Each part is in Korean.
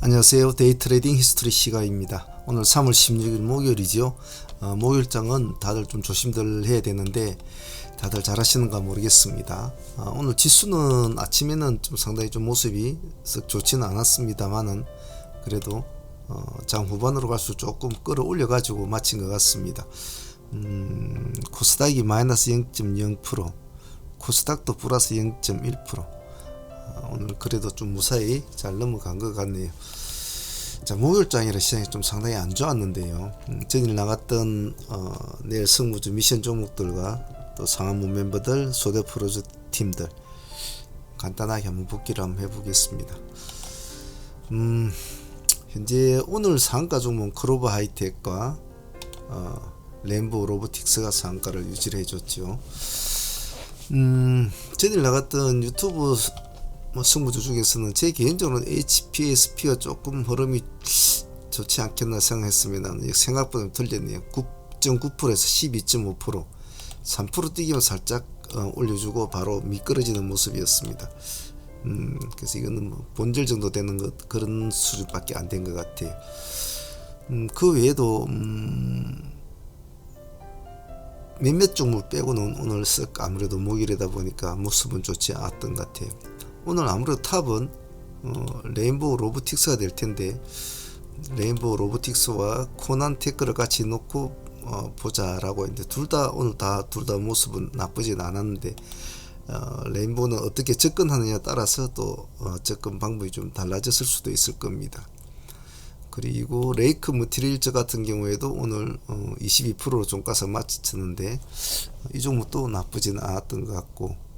안녕하세요. 데이트레이딩 히스토리 시간입니다. 오늘 3월 16일 목요일이죠. 목요일장은 다들 좀 조심들 해야 되는데 다들 잘 하시는가 모르겠습니다. 오늘 지수는 아침에는 좀 상당히 좀 모습이 썩 좋지는 않았습니다만은 그래도 장 후반으로 갈수록 조금 끌어올려 가지고 마친 것 같습니다. 코스닥이 마이너스 0.0%, 코스닥도 플러스 0.1%. 오늘 그래도 좀 무사히 잘 넘어간 것 같네요. 자, 목요일장이라 시장이 좀 상당히 안 좋았는데요. 전일 나갔던 내일 승부주 미션 종목들과 또 상한모 멤버들, 소대 프로젝트 팀들 간단하게 한번 복기를 한번 해보겠습니다. 현재 오늘 상한가 종목 크로버 하이텍과 램보 로보틱스가 상한가를 유지를 해줬죠. 전일 나갔던 유튜브 승부주 중에서는 제 개인적으로는 HPSP가 조금 흐름이 좋지 않겠나 생각했습니다. 생각보다 틀렸네요. 9.9%에서 12.5%, 3% 뛰기만 살짝 올려주고 바로 미끄러지는 모습이었습니다. 그래서 이거는 본질 정도 되는 그런 수준밖에 안 된 것 같아요. 그 외에도 몇몇 종목 빼고는 오늘 쓱 아무래도 목요일이다 보니까 모습은 좋지 않았던 것 같아요. 오늘 아무래도 탑은 레인보우 로보틱스가 될 텐데, 레인보우 로보틱스와 코난 테크를 같이 놓고 보자라고 했는데 둘 다 모습은 나쁘진 않았는데 레인보우는 어떻게 접근하느냐에 따라서 또 접근 방법이 좀 달라졌을 수도 있을 겁니다. 그리고 레이크 머티리얼즈 같은 경우에도 오늘 22%로 종가서 마쳤는데 이 종목도 나쁘지는 않았던 것 같고,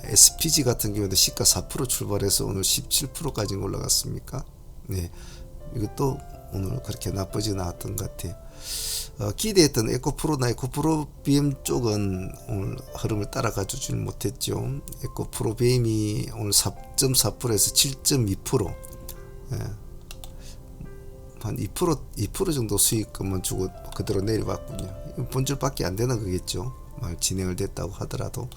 SPG 같은 경우에도 시가 4% 출발해서 오늘 17%까지 올라갔습니까? 네, 이것도 오늘 그렇게 나쁘지는 않았던 것 같아요. 기대했던 에코프로나 에코프로 BM 쪽은 오늘 흐름을 따라가 주질 못했죠. 에코프로 BM이 오늘 4.4%에서 7.2%, 한 2% 정도 수익금만 주고 그대로 내려왔군요. 본질밖에 안 되는 거겠죠. 진행을 됐다고 하더라도.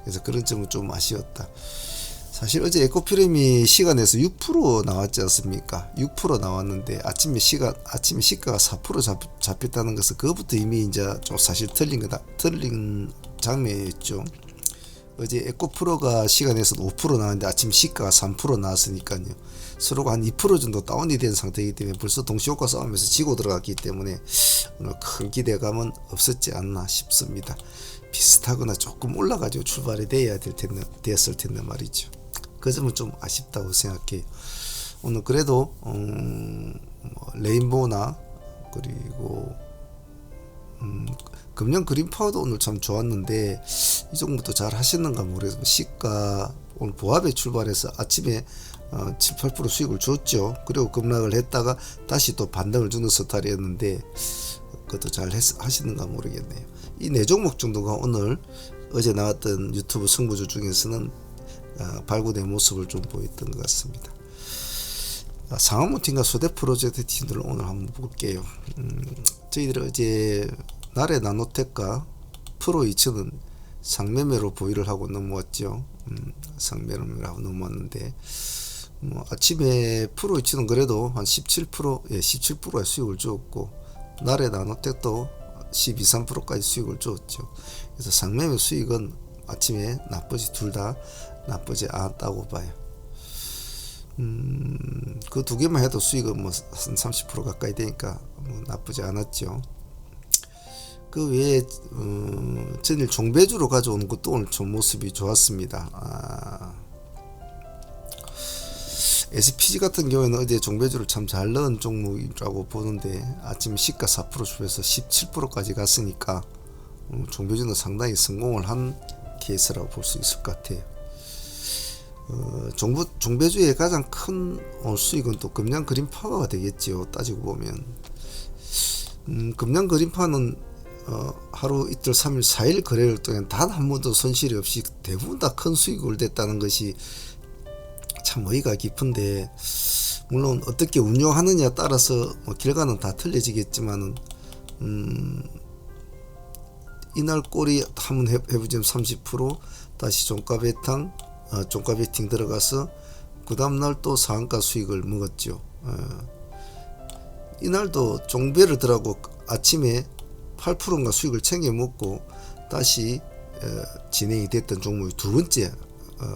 그래서 그런 점은 좀 아쉬웠다. 사실 어제 에코프림이 시간에서 6% 나왔지 않습니까? 6% 나왔는데 아침에 시가가 4% 잡혔다는 것은 그것부터 이미 이제 좀 사실 틀린 장면이었죠. 어제 에코프로가 시간에서 5% 나왔는데 아침 시가가 3% 나왔으니까요. 서로가 한 2% 정도 다운이 된 상태이기 때문에 벌써 동시효과 싸움에서 지고 들어갔기 때문에 오늘 큰 기대감은 없었지 않나 싶습니다. 비슷하거나 조금 올라가지고 출발이 되었을 텐데 말이죠. 그 점은 좀 아쉽다고 생각해요. 오늘 그래도 레인보우나 그리고 금년 그린파워도 오늘 참 좋았는데 이 종목도 잘 하시는가 모르겠어요. 시가 오늘 보합에 출발해서 아침에 7, 8% 수익을 줬죠. 그리고 급락을 했다가 다시 또 반등을 주는 스타일이었는데 그것도 잘 하시는가 모르겠네요. 이 네 종목 정도가 오늘 어제 나왔던 유튜브 승부주 중에서는 발굴된 모습을 좀 보였던 것 같습니다. 상한모 팀과 소대 프로젝트 팀들을 오늘 한번 볼게요. 저희들 어제 나래 나노텍과 프로 2000은 상매매로 보유를 하고 넘어왔죠. 상매매로 하고 넘어왔는데 아침에 프로 2000은 그래도 한 17%의 수익을 주었고 나래 나노텍도 12, 3%까지 수익을 줬죠. 그래서 상매매 수익은 아침에 둘 다 나쁘지 않았다고 봐요. 그 두 개만 해도 수익은 한 30% 가까이 되니까 나쁘지 않았죠. 그 외에 전일 종배주로 가져오는 것도 오늘 좀 모습이 좋았습니다. SPG 같은 경우에는 어제 종배주를 참 잘 넣은 종목이라고 보는데 아침 시가 4% 출해서 17%까지 갔으니까 종배주는 상당히 성공을 한 케이스라고 볼 수 있을 것 같아요. 종배주의 가장 큰 수익은 또 금양 그린파워가 되겠죠. 따지고 보면 금양 그린파워는 하루 이틀 3일 4일 거래를 통해 단 한 번도 손실이 없이 대부분 다 큰 수익을 냈다는 것이 참 의의가 깊은데, 물론 어떻게 운용하느냐에 따라서 결과는 다 틀려지겠지만은 이날 꼬리 한번 해보자면 30% 다시 종가 베팅 들어가서 그 다음날 또 상한가 수익을 먹었죠. 이날도 종배를 들어가고 아침에 8%인가 수익을 챙겨 먹고 다시 진행이 됐던 종목이 두 번째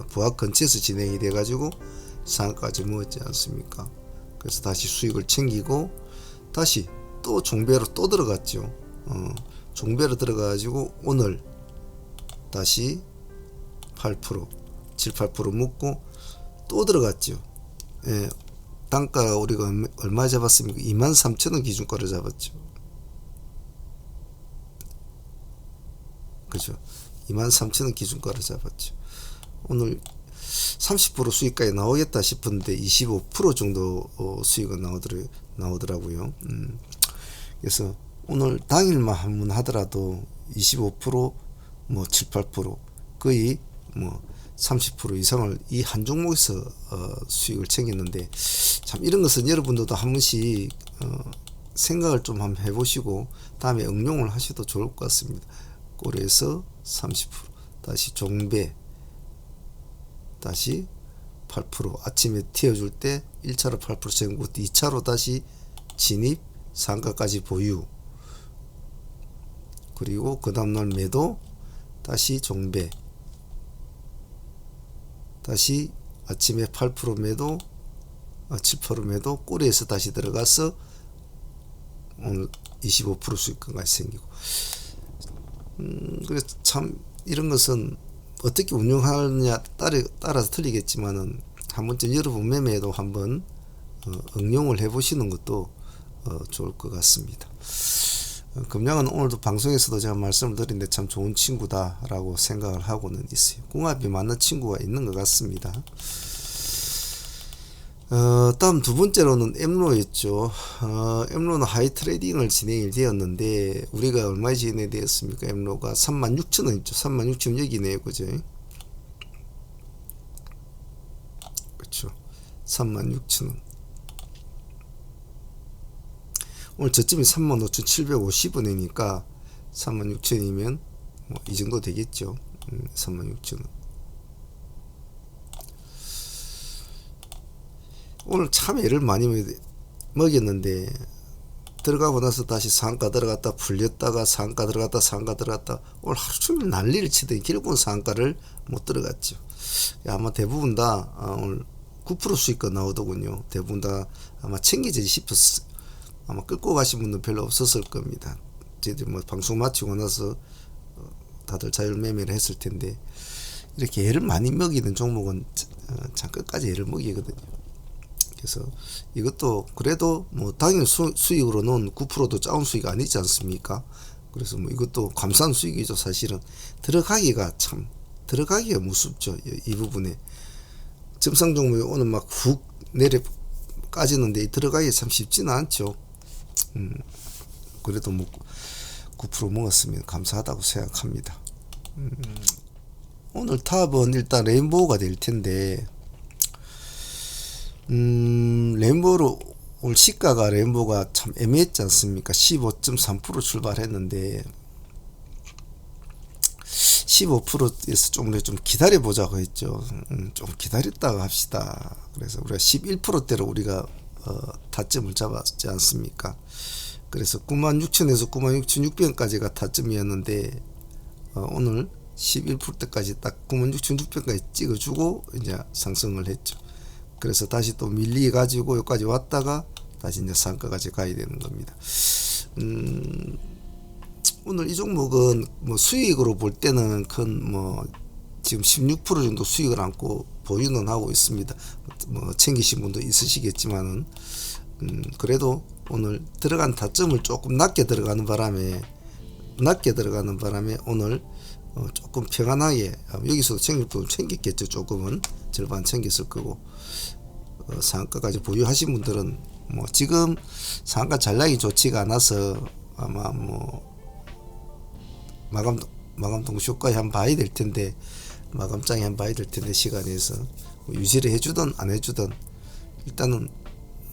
부합 근처에서 진행이 돼 가지고 상한가까지 먹었지 않습니까? 그래서 다시 수익을 챙기고 다시 또 종배로 또 들어갔죠. 종배로 들어가가지고 오늘 다시 8% 7, 8% 먹고 또 들어갔죠. 예, 단가 우리가 얼마 잡았습니까? 23,000원 기준가를 잡았죠. 그죠? 23,000원 기준가를 잡았죠. 오늘 30% 수익까지 나오겠다 싶은데 25% 정도 수익은 나오더라고요. 그래서 오늘 당일만 한번 하더라도 25% 뭐 7, 8% 거의 뭐 30% 이상을 이 한 종목에서 수익을 챙겼는데, 참 이런 것은 여러분들도 한 번씩 생각을 좀 한번 해보시고 다음에 응용을 하셔도 좋을 것 같습니다. 꼴에서 30% 다시 종배 다시 8% 아침에 튀어줄 때 1차로 8% 챙기고 2차로 다시 진입 상가까지 보유, 그리고 그 다음날 매도 다시 종배 다시 아침에 8% 매도 7% 매도 꼬리에서 다시 들어가서 오늘 25% 수익금까지 생기고. 그래서 참 이런 것은 어떻게 운영하느냐 따라서 틀리겠지만은 한 번쯤 여러분 매매에도 한번 응용을 해보시는 것도 좋을 것 같습니다. 금양은 오늘도 방송에서도 제가 말씀을 드린데 참 좋은 친구다라고 생각을 하고는 있어요. 궁합이 맞는 친구가 있는 것 같습니다. 다음 두 번째로는 엠로였죠. 엠로는 하이 트레이딩을 진행이 되었는데 우리가 얼마에 진행이 되었습니까? 엠로가 36,000원 있죠. 36,000원 여기네요. 그죠? 그렇죠. 36,000원. 오늘 저점이 35,750원이니까 36,000원이면 뭐 이 정도 되겠죠. 36,000원. 오늘 참 애를 많이 먹였는데 들어가고 나서 다시 상가 들어갔다 풀렸다가 상가 들어갔다 상가 들어갔다 오늘 하루 종일 난리를 치더니 결국은 상가를 못 들어갔죠. 아마 대부분 다 오늘 9% 수익가 나오더군요. 대부분 다 아마 챙기지 싶었어요. 아마 끌고 가신 분도 별로 없었을 겁니다. 저희들 뭐 방송 마치고 나서 다들 자율 매매를 했을 텐데 이렇게 애를 많이 먹이는 종목은 참 끝까지 애를 먹이거든요. 그래서 이것도 그래도 뭐 당일 수익으로는 9%도 작은 수익 아니지 않습니까? 그래서 뭐 이것도 감사한 수익이죠. 사실은 들어가기가 무섭죠. 이 부분에 점상 종목이 오늘 막 훅 내려 까지는데 들어가기 참 쉽지는 않죠. 그래도 뭐 9% 먹었으면 감사하다고 생각합니다. 오늘 탑은 일단 레인보우가 될 텐데, 레인보우로 올 시가가 레인보우가 참 애매했지 않습니까? 15.3% 출발했는데 15%에서 좀 기다려보자고 했죠. 좀 기다렸다가 합시다. 그래서 우리가 11%대로 우리가 타점을 잡았지 않습니까? 그래서 96,000에서 96,600원까지가 타점이었는데 오늘 11%대까지 딱 96,600원까지 찍어주고 이제 상승을 했죠. 그래서 다시 또 밀리 가지고 여기까지 왔다가 다시 이제 상가까지 가야 되는 겁니다. 오늘 이 종목은 뭐 수익으로 볼 때는 큰 뭐 지금 16% 정도 수익을 안고 보유는 하고 있습니다. 뭐 챙기신 분도 있으시겠지만은 그래도 오늘 들어간 타점을 조금 낮게 들어가는 바람에 오늘 조금 평안하게 여기서도 챙길 부분 챙겼겠죠. 조금은 절반 챙겼을 거고 상가까지 보유하신 분들은 뭐 지금 상가 잔량이 좋지가 않아서 아마 뭐 마감 동시효과에 한번 봐야 될 텐데 마감장에 한번 봐야 될 텐데 시간에서 뭐 유지를 해주든 안 해주든 일단은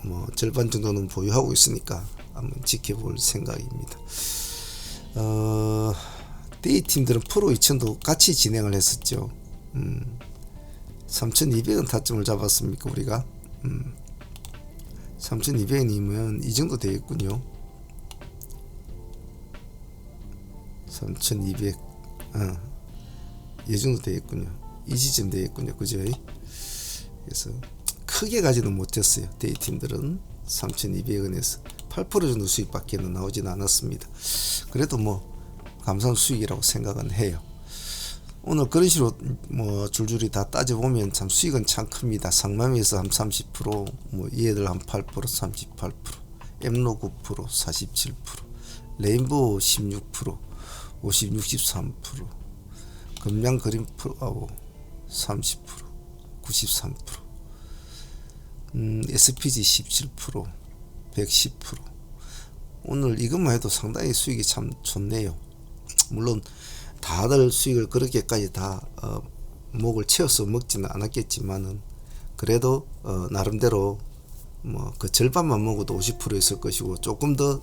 뭐 절반 정도는 보유하고 있으니까 한번 지켜볼 생각입니다. 데이 팀들은 프로 2000도 같이 진행을 했었죠. 3200원 타점을 잡았습니까 우리가? 3200원이면 이 정도 되겠군요. 3200 이 정도 되겠군요. 이 지점 되겠군요. 그죠? 그래서 크게 가지는 못했어요. 데이팀들은 3200원에서 8% 정도 수익밖에 나오진 않았습니다. 그래도 뭐 감사한 수익이라고 생각은 해요. 오늘 그런 식으로 뭐 줄줄이 다 따져보면 참 수익은 참 큽니다. 상남에서 한 30%, 뭐 얘들 한 8%, 38%, 엠로 9%, 47%, 레인보우 16%, 50, 63%, 금양 그린 프로하고 30%, 93%, SPG 17%, 110%. 오늘 이것만 해도 상당히 수익이 참 좋네요. 물론 다들 수익을 그렇게까지 다 목을 채워서 먹지는 않았겠지만은 그래도 나름대로 뭐 그 절반만 먹어도 50% 있을 것이고 조금 더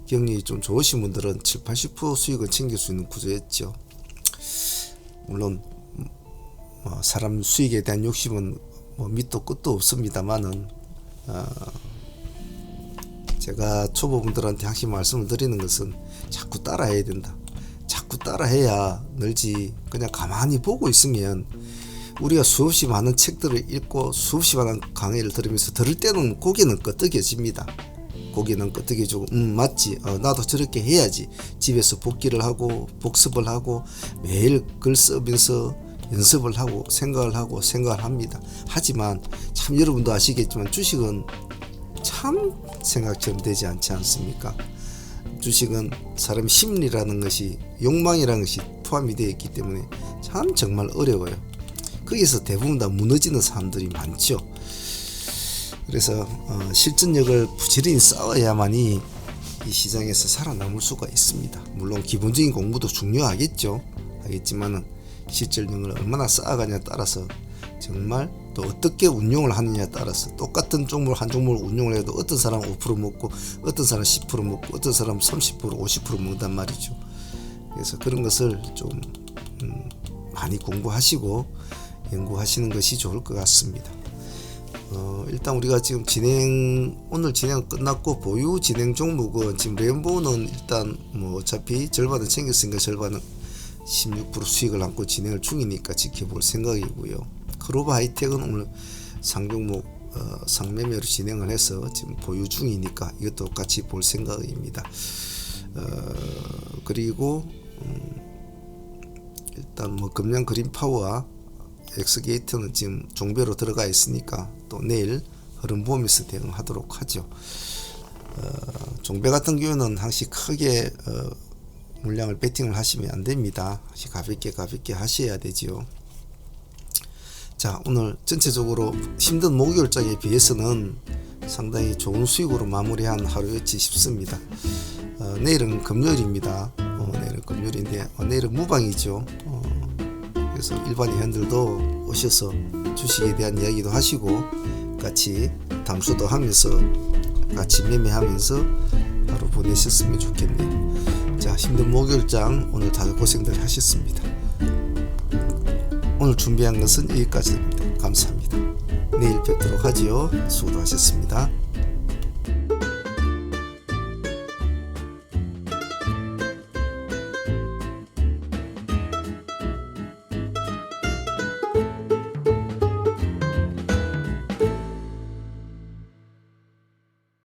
경력이 좀 좋으신 분들은 7, 80% 수익을 챙길 수 있는 구조였죠. 물론 사람 수익에 대한 욕심은 뭐 밑도 끝도 없습니다만은 제가 초보분들한테 항상 말씀을 드리는 것은 자꾸 따라해야 된다. 자꾸 따라해야 늘지. 그냥 가만히 보고 있으면 우리가 수없이 많은 책들을 읽고 수없이 많은 강의를 들으면서 들을 때는 고개는 끄덕여집니다. 고개는 끄덕여지고 맞지, 나도 저렇게 해야지. 집에서 복기를 하고 복습을 하고 매일 글 쓰면서 연습을 하고 생각을 합니다. 하지만 참 여러분도 아시겠지만 주식은 참 생각처럼 되지 않지 않습니까? 주식은 사람 심리라는 것이, 욕망이라는 것이 포함이 되어 있기 때문에 참 정말 어려워요. 거기서 대부분 다 무너지는 사람들이 많죠. 그래서 실전력을 부지런히 쌓아야만이 이 시장에서 살아남을 수가 있습니다. 물론 기본적인 공부도 중요하겠죠. 하겠지만은 실전력을 얼마나 쌓아가냐에 따라서 정말 또 어떻게 운용을 하느냐에 따라서 똑같은 종목 한 종목을 운용을 해도 어떤 사람은 5% 먹고 어떤 사람은 10% 먹고 어떤 사람은 30% 50% 먹는단 말이죠. 그래서 그런 것을 좀 많이 공부하시고 연구하시는 것이 좋을 것 같습니다. 일단 우리가 지금 오늘 진행 끝났고 보유 진행 종목은 지금 레인보우는 일단 뭐 어차피 절반은 챙겼으니까 절반은 16% 수익을 안고 진행을 중이니까 지켜볼 생각이고요. 크로바 하이텍은 오늘 상종목 상매매로 진행을 해서 지금 보유 중이니까 이것도 같이 볼 생각입니다. 그리고 일단 뭐 금양 그린파워와 엑스게이트는 지금 종배로 들어가 있으니까 또 내일 흐름 보면서 대응하도록 하죠. 종배 같은 경우는 항상 크게 물량을 베팅을 하시면 안 됩니다. 가볍게 하셔야 되지요. 자, 오늘 전체적으로 힘든 목요일장에 비해서는 상당히 좋은 수익으로 마무리한 하루였지 싶습니다. 내일은 금요일입니다. 내일은 금요일인데 내일은 무방이죠. 그래서 일반 회원들도 오셔서 주식에 대한 이야기도 하시고 같이 담수도 하면서 같이 매매하면서 하루 보내셨으면 좋겠네요. 자, 힘든 목요일장 오늘 다들 고생들 하셨습니다. 오늘 준비한 것은 여기까지입니다. 감사합니다. 내일 뵙도록 하지요. 수고도 하셨습니다.